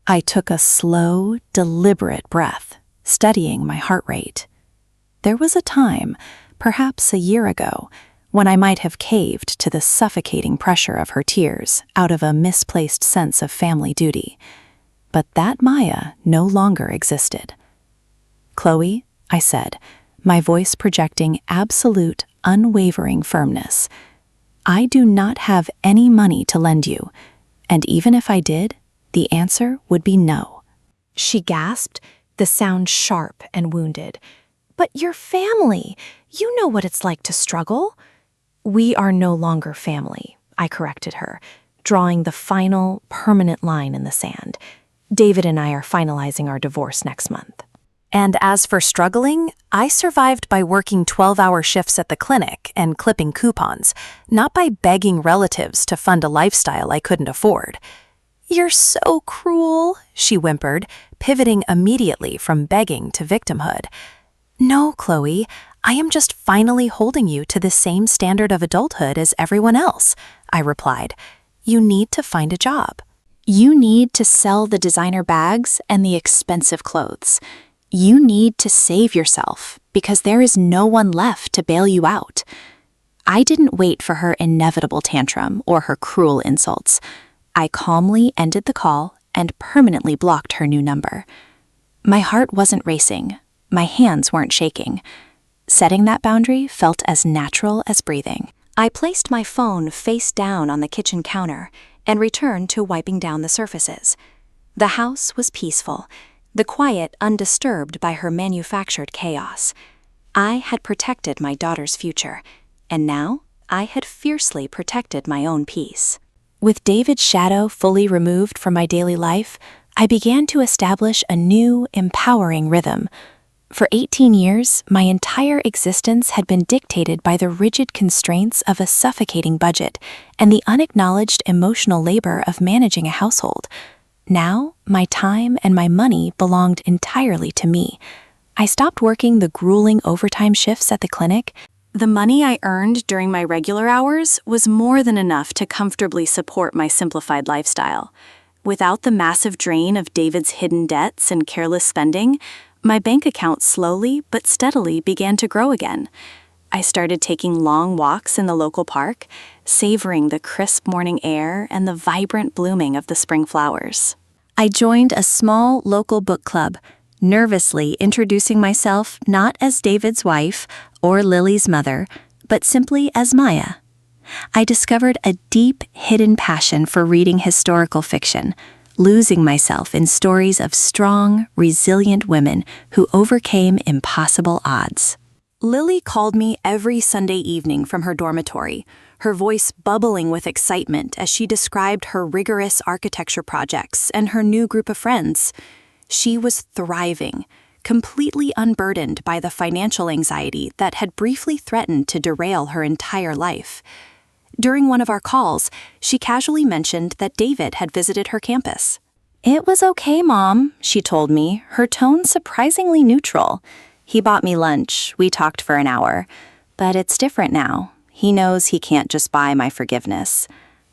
I took a slow, deliberate breath, studying my heart rate. There was a time, perhaps a year ago, when I might have caved to the suffocating pressure of her tears out of a misplaced sense of family duty. But that Maya no longer existed. "Chloe," I said, my voice projecting absolute, unwavering firmness, "I do not have any money to lend you, and even if I did, the answer would be no." She gasped, the sound sharp and wounded. "But your family, you know what it's like to struggle." "We are no longer family," I corrected her, drawing the final, permanent line in the sand. "David and I are finalizing our divorce next month." And as for struggling, I survived by working 12-hour shifts at the clinic and clipping coupons, not by begging relatives to fund a lifestyle I couldn't afford. "You're so cruel," she whimpered, pivoting immediately from begging to victimhood. "No, Chloe, I am just finally holding you to the same standard of adulthood as everyone else," I replied. "You need to find a job. You need to sell the designer bags and the expensive clothes. You need to save yourself because there is no one left to bail you out. I didn't wait for her inevitable tantrum or her cruel insults. I calmly ended the call and permanently blocked her new number. My heart wasn't racing. My hands weren't shaking. Setting that boundary felt as natural as breathing. I placed my phone face down on the kitchen counter and returned to wiping down the surfaces. The house was peaceful, the quiet undisturbed by her manufactured chaos. I had protected my daughter's future, and now I had fiercely protected my own peace. With David's shadow fully removed from my daily life, I began to establish a new, empowering rhythm. For 18 years, my entire existence had been dictated by the rigid constraints of a suffocating budget and the unacknowledged emotional labor of managing a household. Now, my time and my money belonged entirely to me. I stopped working the grueling overtime shifts at the clinic. The money I earned during my regular hours was more than enough to comfortably support my simplified lifestyle. Without the massive drain of David's hidden debts and careless spending, my bank account slowly but steadily began to grow again. I started taking long walks in the local park, savoring the crisp morning air and the vibrant blooming of the spring flowers. I joined a small local book club, nervously introducing myself not as David's wife or Lily's mother, but simply as Maya. I discovered a deep, hidden passion for reading historical fiction, losing myself in stories of strong, resilient women who overcame impossible odds. Lily called me every Sunday evening from her dormitory, her voice bubbling with excitement as she described her rigorous architecture projects and her new group of friends. She was thriving, completely unburdened by the financial anxiety that had briefly threatened to derail her entire life. During one of our calls, she casually mentioned that David had visited her campus. "It was okay, Mom," she told me, her tone surprisingly neutral. "He bought me lunch, we talked for an hour. But it's different now. He knows he can't just buy my forgiveness."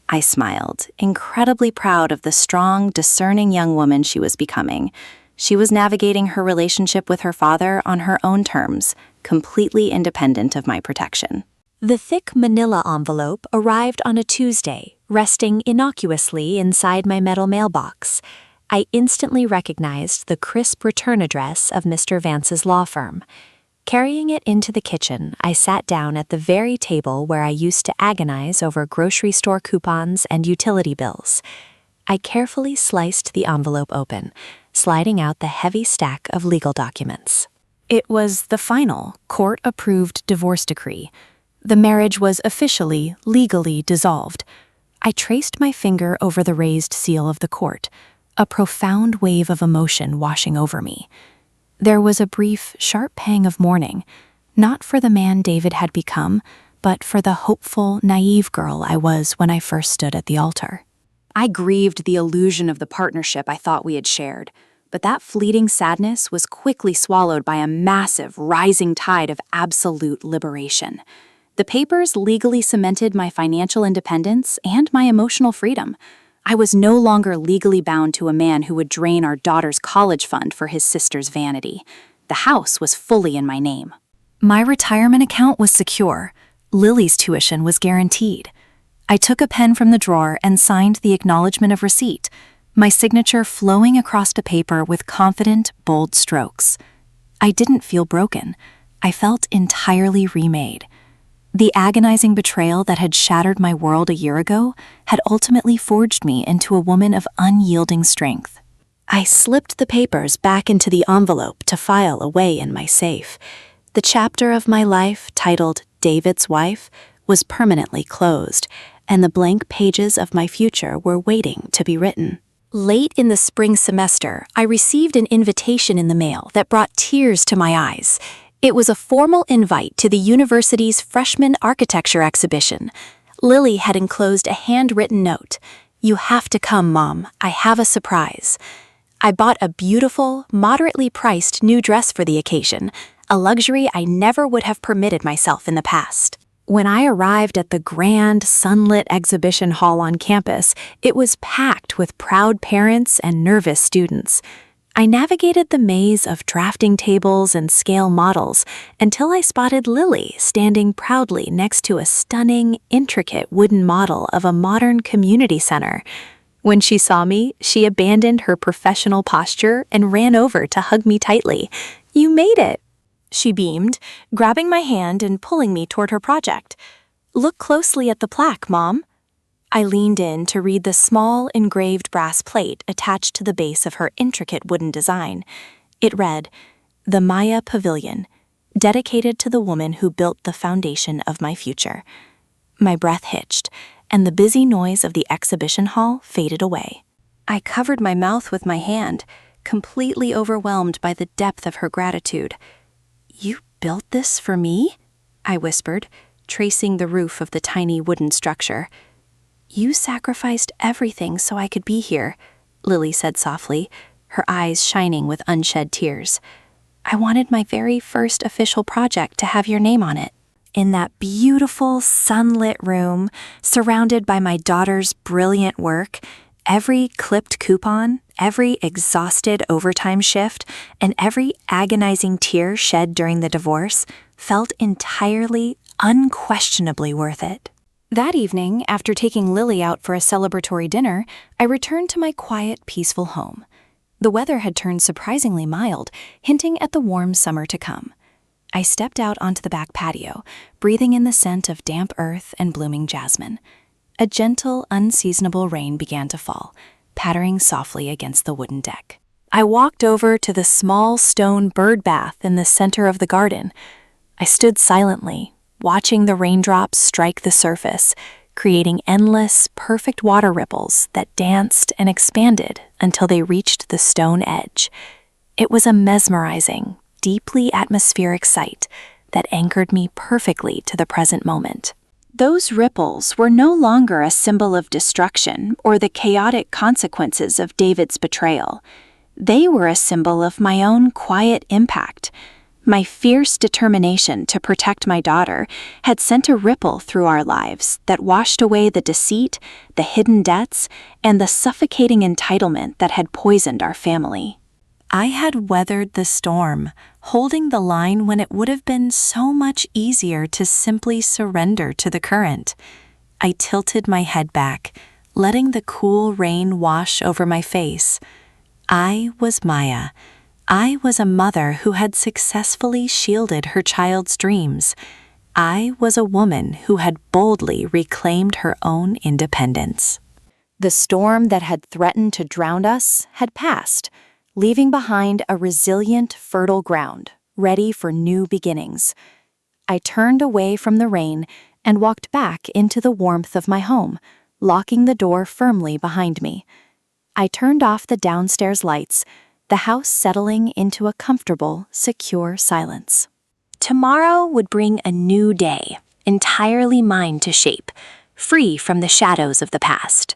I smiled, incredibly proud of the strong, discerning young woman she was becoming. She was navigating her relationship with her father on her own terms, completely independent of my protection. The thick manila envelope arrived on a Tuesday, resting innocuously inside my metal mailbox. I instantly recognized the crisp return address of Mr. Vance's law firm. Carrying it into the kitchen, I sat down at the very table where I used to agonize over grocery store coupons and utility bills. I carefully sliced the envelope open, sliding out the heavy stack of legal documents. It was the final, court-approved divorce decree. The marriage was officially, legally dissolved. I traced my finger over the raised seal of the court, a profound wave of emotion washing over me. There was a brief, sharp pang of mourning, not for the man David had become, but for the hopeful, naive girl I was when I first stood at the altar. I grieved the illusion of the partnership I thought we had shared, but that fleeting sadness was quickly swallowed by a massive, rising tide of absolute liberation. The papers legally cemented my financial independence and my emotional freedom. I was no longer legally bound to a man who would drain our daughter's college fund for his sister's vanity. The house was fully in my name. My retirement account was secure. Lily's tuition was guaranteed. I took a pen from the drawer and signed the acknowledgement of receipt, my signature flowing across the paper with confident, bold strokes. I didn't feel broken. I felt entirely remade. The agonizing betrayal that had shattered my world a year ago had ultimately forged me into a woman of unyielding strength. I slipped the papers back into the envelope to file away in my safe. The chapter of my life, titled David's Wife, was permanently closed, and the blank pages of my future were waiting to be written. Late in the spring semester, I received an invitation in the mail that brought tears to my eyes. It was a formal invite to the university's freshman architecture exhibition. Lily had enclosed a handwritten note. "You have to come, Mom. I have a surprise." I bought a beautiful, moderately priced new dress for the occasion, a luxury I never would have permitted myself in the past. When I arrived at the grand, sunlit exhibition hall on campus, it was packed with proud parents and nervous students. I navigated the maze of drafting tables and scale models until I spotted Lily standing proudly next to a stunning, intricate wooden model of a modern community center. When she saw me, she abandoned her professional posture and ran over to hug me tightly. "You made it," she beamed, grabbing my hand and pulling me toward her project. "Look closely at the plaque, Mom." I leaned in to read the small engraved brass plate attached to the base of her intricate wooden design. It read, "The Maya Pavilion, dedicated to the woman who built the foundation of my future." My breath hitched, and the busy noise of the exhibition hall faded away. I covered my mouth with my hand, completely overwhelmed by the depth of her gratitude. "You built this for me?" I whispered, tracing the roof of the tiny wooden structure. "You sacrificed everything so I could be here," Lily said softly, her eyes shining with unshed tears. "I wanted my very first official project to have your name on it." In that beautiful, sunlit room, surrounded by my daughter's brilliant work, every clipped coupon, every exhausted overtime shift, and every agonizing tear shed during the divorce felt entirely, unquestionably worth it. That evening, after taking Lily out for a celebratory dinner, I returned to my quiet, peaceful home. The weather had turned surprisingly mild, hinting at the warm summer to come. I stepped out onto the back patio, breathing in the scent of damp earth and blooming jasmine. A gentle, unseasonable rain began to fall, pattering softly against the wooden deck. I walked over to the small stone bird bath in the center of the garden. I stood silently, watching the raindrops strike the surface, creating endless, perfect water ripples that danced and expanded until they reached the stone edge. It was a mesmerizing, deeply atmospheric sight that anchored me perfectly to the present moment. Those ripples were no longer a symbol of destruction or the chaotic consequences of David's betrayal. They were a symbol of my own quiet impact. My fierce determination to protect my daughter had sent a ripple through our lives that washed away the deceit, the hidden debts, and the suffocating entitlement that had poisoned our family. I had weathered the storm, holding the line when it would have been so much easier to simply surrender to the current. I tilted my head back, letting the cool rain wash over my face. I was Maya. I was a mother who had successfully shielded her child's dreams. I was a woman who had boldly reclaimed her own independence. The storm that had threatened to drown us had passed, leaving behind a resilient, fertile ground, ready for new beginnings. I turned away from the rain and walked back into the warmth of my home, locking the door firmly behind me. I turned off the downstairs lights, the house settling into a comfortable, secure silence. Tomorrow would bring a new day, entirely mine to shape, free from the shadows of the past.